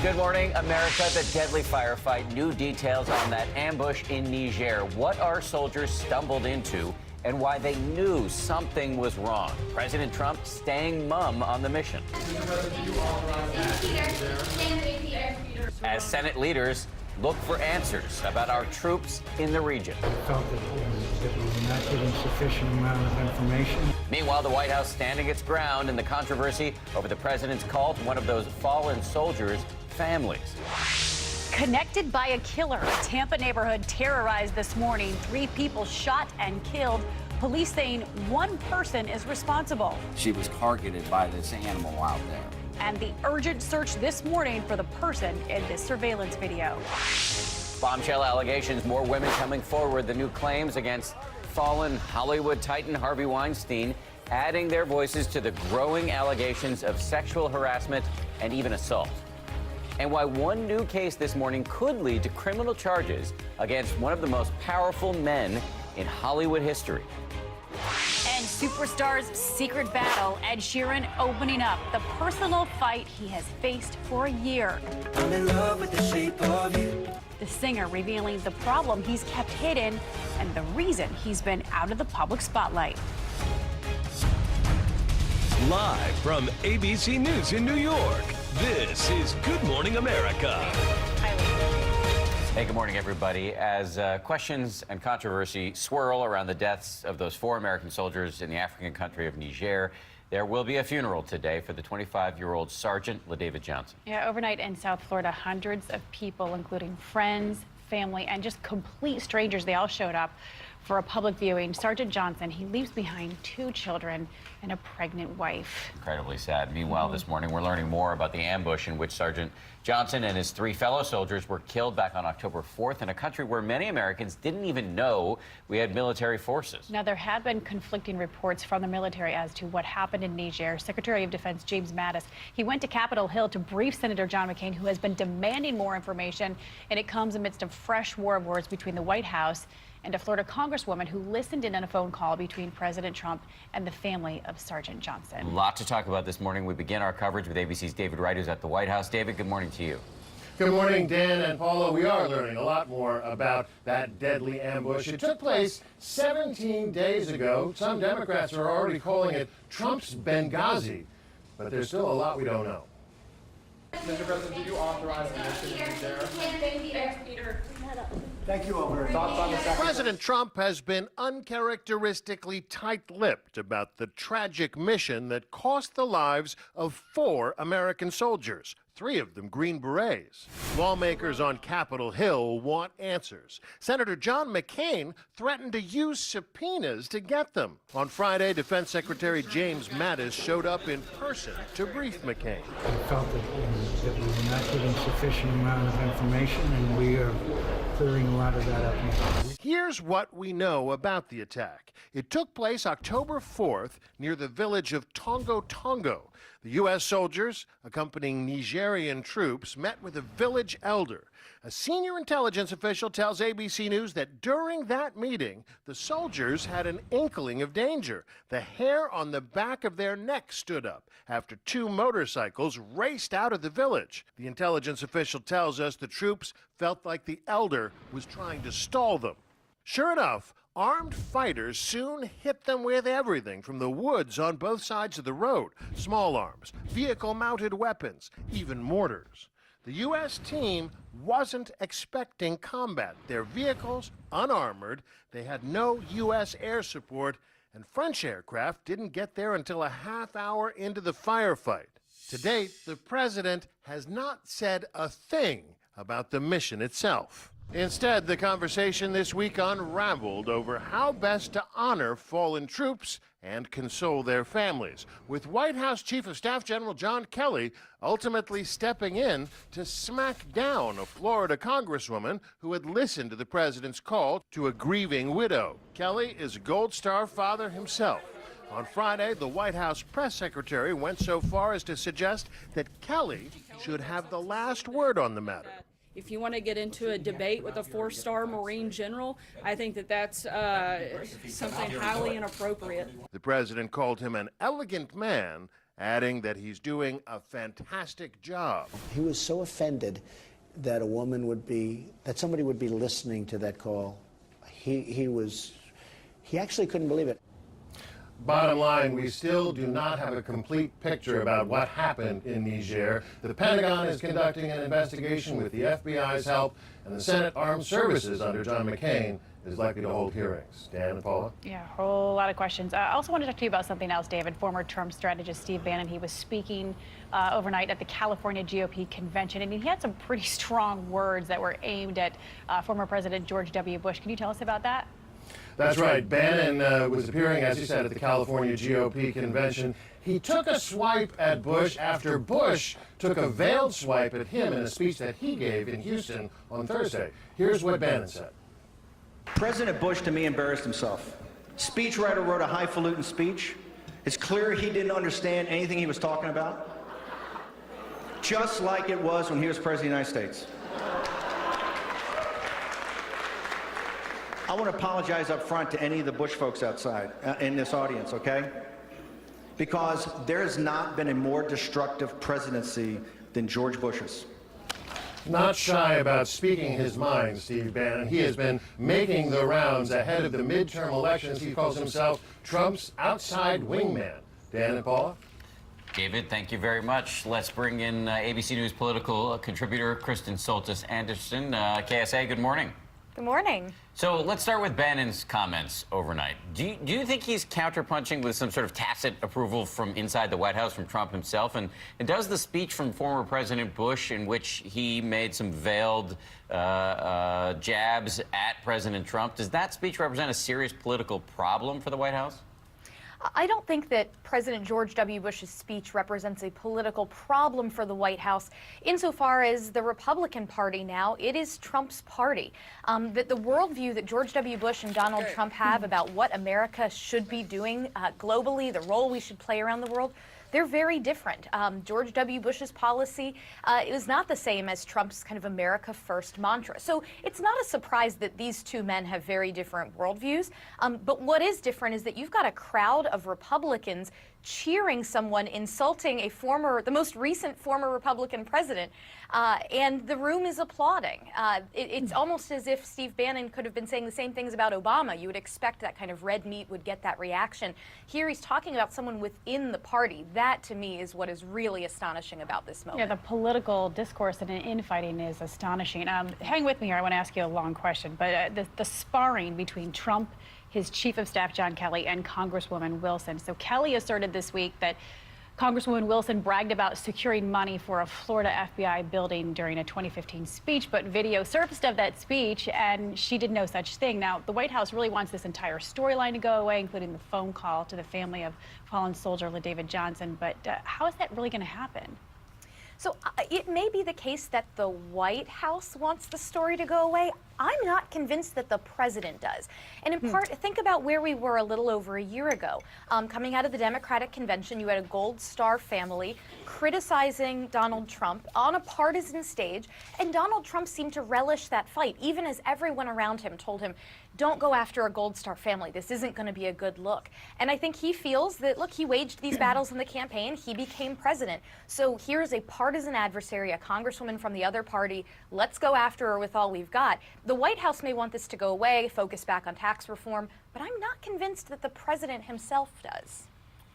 Good morning, America. The deadly firefight. New details on that ambush in Niger. What our soldiers stumbled into and why they knew something was wrong. President Trump staying mum on the mission. As Senate leaders look for answers about our troops in the region. I felt that we were not getting sufficient amount of information. Meanwhile, the White House standing its ground in the controversy over the president's call to one of those fallen soldiers' families. Connected by a killer, a Tampa neighborhood terrorized this morning. 3 people shot and killed. Police saying one person is responsible. She was targeted by this animal out there. And the urgent search this morning for the person in this surveillance video. Bombshell allegations, more women coming forward. The new claims against fallen Hollywood titan Harvey Weinstein, adding their voices to the growing allegations of sexual harassment and even assault. And why one new case this morning could lead to criminal charges against one of the most powerful men in Hollywood history. And superstar's secret battle, Ed Sheeran opening up the personal fight he has faced for a year. I'm in love with the shape of you. The singer revealing the problem he's kept hidden and the reason he's been out of the public spotlight. Live from ABC News in New York, this is Good Morning America. Hey, good morning, everybody. As questions and controversy swirl around the deaths of those 4 American soldiers in the African country of Niger, there will be a funeral today for the 25-year-old Sergeant LaDavid Johnson. Yeah, overnight in South Florida, hundreds of people, including friends, family, and just complete strangers, they all showed up for a public viewing. Sergeant Johnson, he leaves behind 2 children and a pregnant wife. Incredibly sad. Meanwhile, this morning, we're learning more about the ambush in which Sergeant Johnson and his 3 fellow soldiers were killed back on October 4th in a country where many Americans didn't even know we had military forces. Now, there had been conflicting reports from the military as to what happened in Niger. Secretary of Defense James Mattis, he went to Capitol Hill to brief Senator John McCain, who has been demanding more information, and it comes amidst a fresh war of words between the White House and a Florida congresswoman who listened in on a phone call between President Trump and the family of Sergeant Johnson. A lot to talk about this morning. We begin our coverage with ABC's David Wright, who's at the White House. David, good morning to you. Good morning, Dan and Paula. We are learning a lot more about that deadly ambush. It took place 17 days ago. Some Democrats are already calling it Trump's Benghazi, but there's still a lot we don't know. Mr. President, did you authorize the mission there? Thank you all very much. Thoughts on the second? President Trump has been uncharacteristically tight-lipped about the tragic mission that cost the lives of 4 American soldiers, 3 of them Green Berets. Lawmakers on Capitol Hill want answers. Senator John McCain threatened to use subpoenas to get them. On Friday, Defense Secretary James Mattis showed up in person to brief McCain. I felt that we were not getting sufficient amount of information, and we are clearing a lot of that up now. Here's what we know about the attack. It took place October 4th near the village of Tongo Tongo. The U.S. soldiers, accompanying Nigerian troops, met with a village elder. A senior intelligence official tells ABC News that during that meeting, the soldiers had an inkling of danger. The hair on the back of their neck stood up after 2 motorcycles raced out of the village. The intelligence official tells us the troops felt like the elder was trying to stall them. Sure enough, armed fighters soon hit them with everything from the woods on both sides of the road, small arms, vehicle-mounted weapons, even mortars. The U.S. team wasn't expecting combat. Their vehicles, unarmored, they had no U.S. air support, and French aircraft didn't get there until a half hour into the firefight. To date, the president has not said a thing about the mission itself. Instead, the conversation this week unraveled over how best to honor fallen troops and console their families, with White House Chief of Staff General John Kelly ultimately stepping in to smack down a Florida congresswoman who had listened to the president's call to a grieving widow. Kelly is a Gold Star father himself. On Friday, the White House press secretary went so far as to suggest that Kelly should have the last word on the matter. If you want to get into a debate with a 4-star Marine general, I think that that's something highly inappropriate. The president called him an elegant man adding that he's doing a fantastic job. He was so offended that somebody would be listening to that call. He actually couldn't believe it. Bottom line, we still do not have a complete picture about what happened in Niger. The Pentagon is conducting an investigation with the FBI's help, and the Senate Armed Services under John McCain is likely to hold hearings. Dan and Paula? Yeah, a whole lot of questions. I also want to talk to you about something else, David. Former Trump strategist Steve Bannon, he was speaking overnight at the California GOP convention, and he had some pretty strong words that were aimed at former President George W. Bush. Can you tell us about that? That's right. Bannon was appearing, as you said, at the California GOP convention. He took a swipe at Bush after Bush took a veiled swipe at him in a speech that he gave in Houston on Thursday. Here's what Bannon said. President Bush, to me, embarrassed himself. Speechwriter wrote a highfalutin speech. It's clear he didn't understand anything he was talking about, just like it was when he was President of the United States. I want to apologize up front to any of the Bush folks outside in this audience, okay? Because there has not been a more destructive presidency than George Bush's. Not shy about speaking his mind, Steve Bannon. He has been making the rounds ahead of the midterm elections. He calls himself Trump's outside wingman. Dan and Paula? David, thank you very much. Let's bring in ABC News political contributor Kristen Soltis Anderson. KSA, good morning. Good morning. So let's start with Bannon's comments overnight. Do you think he's counterpunching with some sort of tacit approval from inside the White House from Trump himself? And does the speech from former President Bush, in which he made some veiled jabs at President Trump, does that speech represent a serious political problem for the White House? I don't think that President George W. Bush's speech represents a political problem for the White House insofar as the Republican Party now, it is Trump's party. That the worldview that George W. Bush and Donald Trump have about what America should be doing globally, the role we should play around the world, they're very different. George W. Bush's policy is not the same as Trump's kind of America First mantra. So it's not a surprise that these two men have very different worldviews. But what is different is that you've got a crowd of Republicans cheering someone insulting the most recent former Republican president, and the room is applauding. It's almost as if Steve Bannon could have been saying the same things about Obama. You would expect that kind of red meat would get that reaction. Here he's talking about someone within the party. That, to me, is what is really astonishing about this moment. Yeah, the political discourse and infighting is astonishing. Hang with me here. I want to ask you a long question. But the sparring between Trump, his chief of staff, John Kelly, and Congresswoman Wilson. So Kelly asserted this week that Congresswoman Wilson bragged about securing money for a Florida FBI building during a 2015 speech, but video surfaced of that speech, and she did no such thing. Now, the White House really wants this entire storyline to go away, including the phone call to the family of fallen soldier LaDavid Johnson. But how is that really going to happen? So it may be the case that the White House wants the story to go away. I'm not convinced that the president does. And in part, think about where we were a little over a year ago. Coming out of the Democratic convention, you had a Gold Star family criticizing Donald Trump on a partisan stage, and Donald Trump seemed to relish that fight, even as everyone around him told him, don't go after a Gold Star family. This isn't going to be a good look. And I think he feels that, look, he waged these battles in the campaign. He became president. So here's a partisan adversary, a congresswoman from the other party. Let's go after her with all we've got. The White House may want this to go away, focus back on tax reform, but I'm not convinced that the president himself does.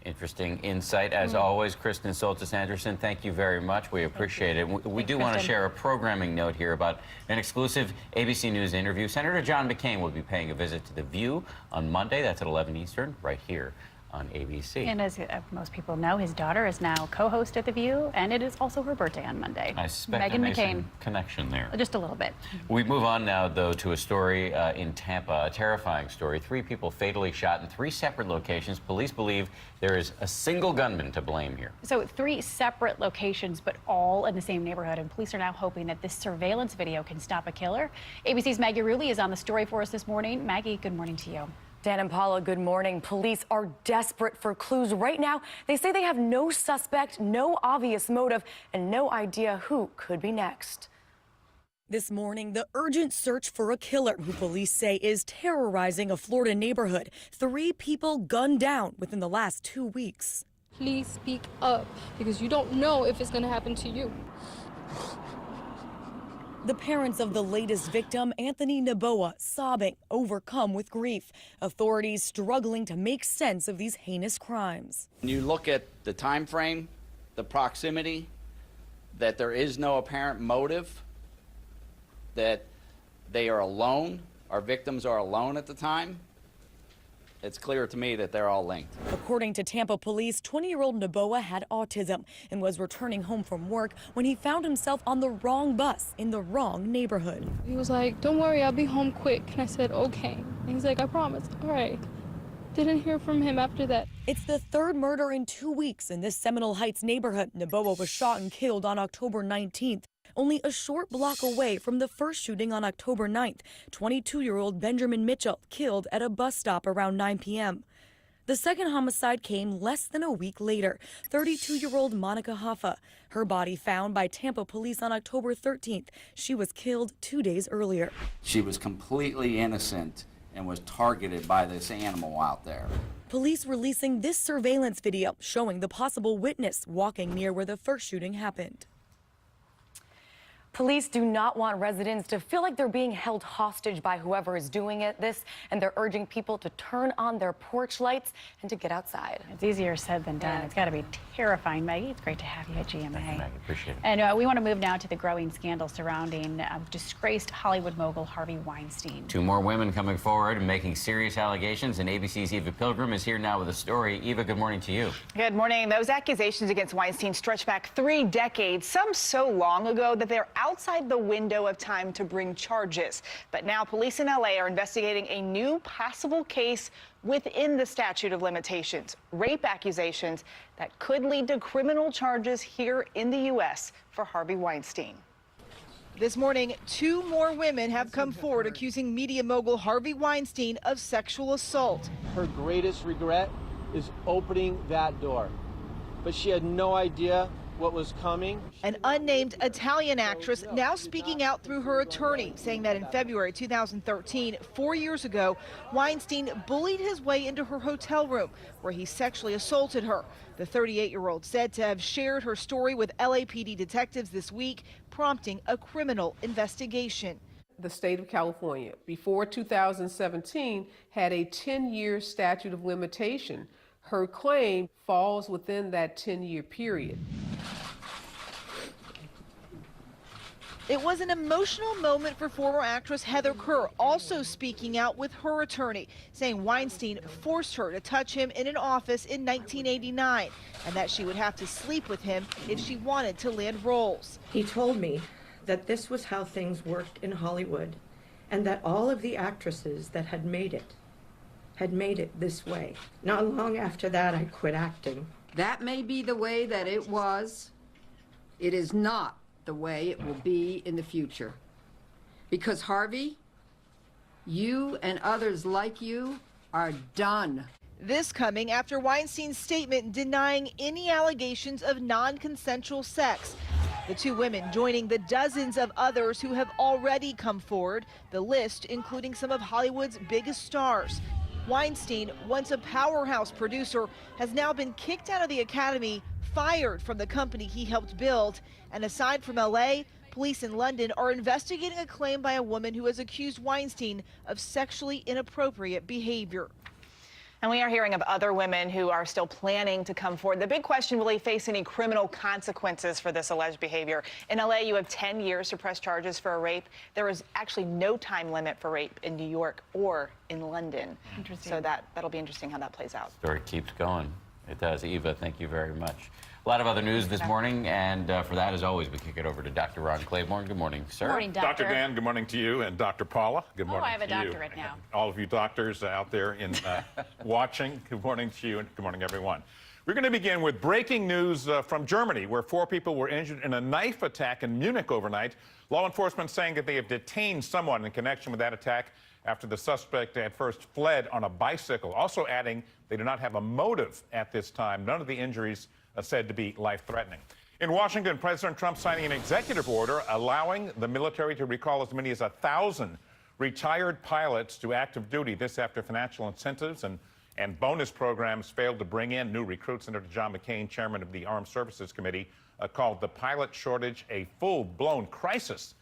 Interesting insight, as always. Kristen Soltis Anderson, thank you very much. We appreciate it. We do want to share a programming note here about an exclusive ABC News interview. Senator John McCain will be paying a visit to The View on Monday. That's at 11 Eastern, right here on ABC. And as most people know, his daughter is now co-host at The View, and it is also her birthday on Monday. I suspect Meghan McCain. Connection there. Just a little bit. We move on now, though, to a story in Tampa, a terrifying story. 3 people fatally shot in 3 separate locations. Police believe there is a single gunman to blame here. So 3 separate locations, but all in the same neighborhood, and police are now hoping that this surveillance video can stop a killer. ABC's Maggie Rulli is on the story for us this morning. Maggie, good morning to you. Dan and Paula, good morning. Police are desperate for clues right now. They say they have no suspect, no obvious motive, and no idea who could be next. This morning, the urgent search for a killer who police say is terrorizing a Florida neighborhood. 3 people gunned down within the last 2 weeks. Please speak up, because you don't know if it's going to happen to you. The parents of the latest victim, Anthony Noboa, sobbing, overcome with grief. Authorities struggling to make sense of these heinous crimes. When you look at the time frame, the proximity, that there is no apparent motive, that they are alone, our victims are alone at the time, it's clear to me that they're all linked. According to Tampa police, 20-year-old Noboa had autism and was returning home from work when he found himself on the wrong bus in the wrong neighborhood. He was like, "Don't worry, I'll be home quick." And I said, "Okay." And he's like, "I promise." All right. Didn't hear from him after that. It's the third murder in 2 weeks in this Seminole Heights neighborhood. Noboa was shot and killed on October 19th. Only a short block away from the first shooting on October 9th, 22-year-old Benjamin Mitchell killed at a bus stop around 9 p.m. The second homicide came less than a week later. 32-year-old Monica Hoffa, her body found by Tampa police on October 13th. She was killed 2 days earlier. She was completely innocent and was targeted by this animal out there. Police releasing this surveillance video showing the possible witness walking near where the first shooting happened. Police do not want residents to feel like they're being held hostage by whoever is doing this, and they're urging people to turn on their porch lights and to get outside. It's easier said than done. It's got to be terrifying. Maggie, it's great to have you at GMA. Thank you, Maggie. Appreciate it. And we want to move now to the growing scandal surrounding disgraced Hollywood mogul Harvey Weinstein. 2 more women coming forward and making serious allegations, and ABC's Eva Pilgrim is here now with a story. Eva, good morning to you. Good morning. Those accusations against Weinstein stretch back 3 decades, some so long ago that they're outside the window of time to bring charges. But now police in LA are investigating a new possible case within the statute of limitations, rape accusations that could lead to criminal charges here in the U.S. for Harvey Weinstein. This morning, 2 more women have come forward accusing media mogul Harvey Weinstein of sexual assault. Her greatest regret is opening that door, but she had no idea what was coming. An unnamed Italian actress now speaking out through her attorney, saying that in February 2013, 4 years ago, Weinstein bullied his way into her hotel room where he sexually assaulted her. The 38-year-old said to have shared her story with LAPD detectives this week, prompting a criminal investigation. The state of California, before 2017, had a 10-year statute of limitation. Her claim falls within that 10-year period. It was an emotional moment for former actress Heather Kerr, also speaking out with her attorney, saying Weinstein forced her to touch him in an office in 1989, and that she would have to sleep with him if she wanted to land roles. He told me that this was how things worked in Hollywood, and that all of the actresses that had made it this way. Not long after that, I quit acting. That may be the way that it was. It is not the way it will be in the future. Because Harvey, you and others like you are done. This coming after Weinstein's statement denying any allegations of non-consensual sex. The 2 women joining the dozens of others who have already come forward, the list including some of Hollywood's biggest stars. Weinstein, once a powerhouse producer, has now been kicked out of the Academy, fired from the company he helped build. And aside from LA, police in London are investigating a claim by a woman who has accused Weinstein of sexually inappropriate behavior. And we are hearing of other women who are still planning to come forward. The big question, will he face any criminal consequences for this alleged behavior? In LA, you have 10 years to press charges for a rape. There is actually no time limit for rape in New York or in London. Interesting. So that'll be interesting how that plays out. Story keeps going. It does. Eva, thank you very much. A lot of other news this morning, and for that, as always, we kick it over to Dr. Ron Claiborne. Good morning, sir. Morning, Doctor. Dr. Dan, good morning to you, and Dr. Paula, good morning to you. I have a doctorate now. All of you doctors out there in watching, good morning to you, and good morning, everyone. We're going to begin with breaking news from Germany, where 4 people were injured in a knife attack in Munich overnight. Law enforcement saying that they have detained someone in connection with that attack after the suspect at first fled on a bicycle. Also adding they do not have a motive at this time. None of the injuries are said to be life-threatening. In Washington, President Trump signing an executive order allowing the military to recall as many as 1,000 retired pilots to active duty. This after financial incentives and And bonus programs failed to bring in new recruits. Senator John McCain, chairman of the Armed Services Committee, called the pilot shortage a full-blown crisis.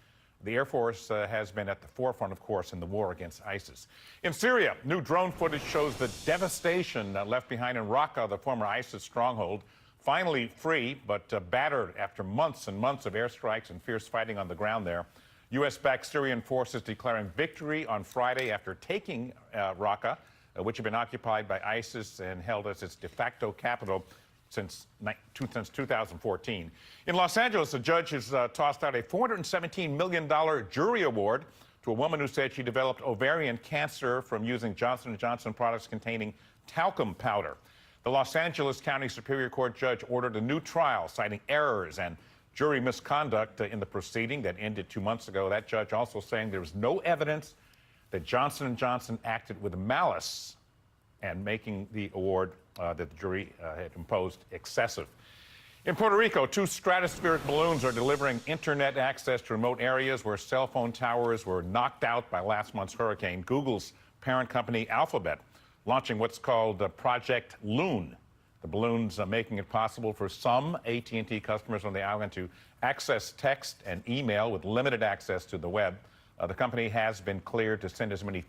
The Air Force has been at the forefront, of course, in the war against ISIS. In Syria, new drone footage shows the devastation left behind in Raqqa, the former ISIS stronghold. Finally free, but battered after months and months of airstrikes and fierce fighting on the ground there. U.S.-backed Syrian forces declaring victory on Friday after taking Raqqa, which had been occupied by ISIS and held as its de facto capital since 2014. In Los Angeles, a judge has tossed out a $417 million jury award to a woman who said she developed ovarian cancer from using Johnson & Johnson products containing talcum powder. The Los Angeles County Superior Court judge ordered a new trial, citing errors and jury misconduct in the proceeding that ended 2 months ago. That judge also saying there was no evidence that Johnson & Johnson acted with malice, and making the award that the jury had imposed excessive. In Puerto Rico, 2 stratospheric balloons are delivering internet access to remote areas where cell phone towers were knocked out by last month's hurricane. Google's parent company, Alphabet, launching what's called Project Loon. The balloons are making it possible for some AT&T customers on the island to access text and email with limited access to the web. The company has been cleared to send as many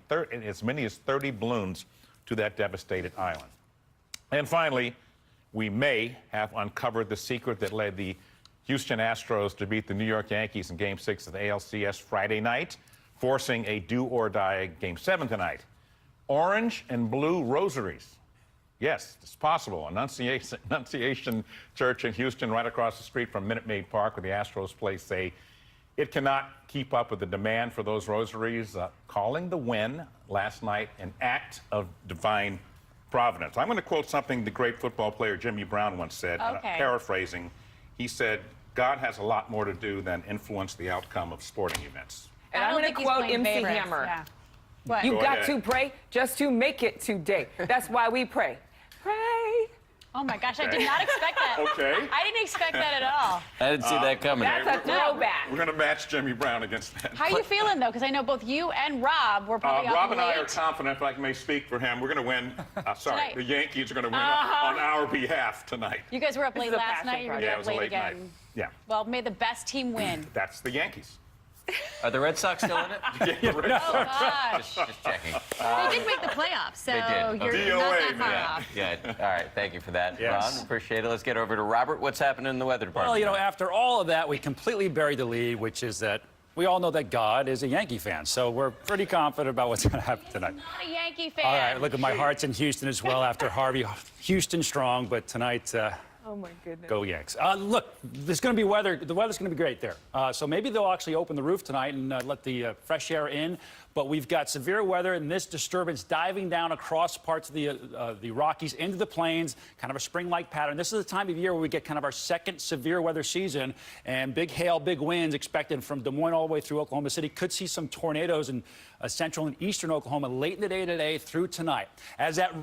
as 30 balloons to that devastated island. And finally, we may have uncovered the secret that led the Houston Astros to beat the New York Yankees in Game 6 of the ALCS Friday night, forcing a do-or-die Game 7 tonight. Orange and blue rosaries. Yes, it's possible. Annunciation Church in Houston, right across the street from Minute Maid Park, where the Astros play, say it cannot keep up with the demand for those rosaries, calling the win last night an act of divine providence. I'm going to quote something the great football player Jimmy Brown once said, paraphrasing. He said, God has a lot more to do than influence the outcome of sporting events. And I'm going to quote MC Hammer. Yeah. What? You Go got ahead. to pray just to make it today. That's why we pray. Pray. Oh my gosh, I did not expect that. Okay. I didn't expect that at all. I didn't see that coming. That's a throwback. We're going to match Jimmy Brown against that. How are you feeling, though? Because I know both you and Rob were probably up Rob and I late. are confident, if I may speak for him, we're going to win. Sorry, Tonight. the Yankees are going to win on our behalf tonight. You guys were up late is a last passion night. You're going Yeah, to it be was up a late late again. night. Yeah, Well, may the best team win. that's the Yankees. Are the Red Sox still in it? Yeah, the Red Oh, Sox. gosh. Just checking. They did make the playoffs, so They did. you're not that DOA, far man. off. Good. All right. Thank you for that, Yes. Ron. Appreciate it. Let's get over to Robert. What's happening in the weather department? Well, you know, after all of that, we completely buried the lead, which is that we all know that God is a Yankee fan. So we're pretty confident about what's going to happen tonight. Not a Yankee fan. All right, look, my heart's in Houston as well after Harvey. Houston strong, but tonight, Oh, my goodness. go Yanks. Look, there's going to be weather. The weather's going to be great there. So maybe they'll actually open the roof tonight and let the fresh air in. But we've got severe weather and this disturbance diving down across parts of the Rockies into the plains, kind of a spring-like pattern. This is the time of year where we get kind of our second severe weather season, and big hail, big winds expected from Des Moines all the way through Oklahoma City. Could see some tornadoes in central and eastern Oklahoma late in the day today through tonight. As that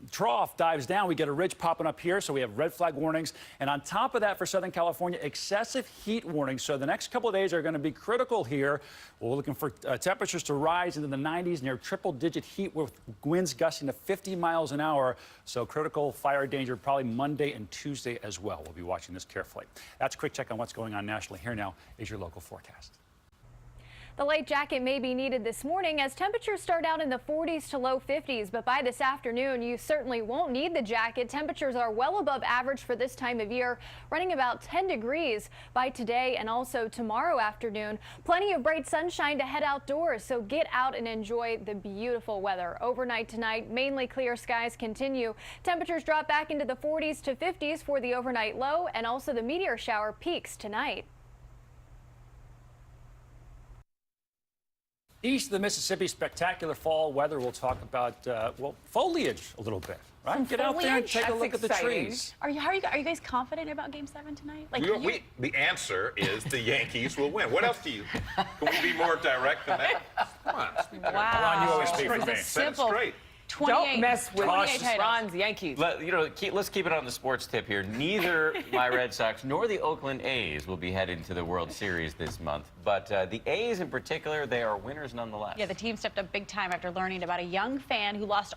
trough dives down, we get a ridge popping up here, so we have red flag warnings. And on top of that, for Southern California, excessive heat warnings. So the next couple of days are going to be critical here. We're looking for temperatures to rise into the 90s, near triple-digit heat with winds gusting to 50 miles an hour. So critical fire danger probably Monday and Tuesday as well. We'll be watching this carefully. That's a quick check on what's going on nationally. Here now is your local forecast. The light jacket may be needed this morning as temperatures start out in the 40s to low 50s, but by this afternoon, you certainly won't need the jacket. Temperatures are well above average for this time of year, running about 10 degrees by today and also tomorrow afternoon. Plenty of bright sunshine to head outdoors, so get out and enjoy the beautiful weather. Overnight tonight, mainly clear skies continue. Temperatures drop back into the 40s to 50s for the overnight low, and also the meteor shower peaks tonight. East of the Mississippi, spectacular fall weather. We'll talk about, well, foliage a little bit, right? Get out there and take a look at the trees. Are you guys confident about Game 7 tonight? Like The answer is the Yankees will win. What else do you? Can we be more direct than that? Come on. Wow. Ron, you always speak for me. Simple. Straight. 28. Don't mess with 28 titles. Ron's Yankees. Let's keep it on the sports tip here. Neither my Red Sox nor the Oakland A's will be headed to the World Series this month. But the A's in particular, they are winners nonetheless. Yeah, the team stepped up big time after learning about a young fan who lost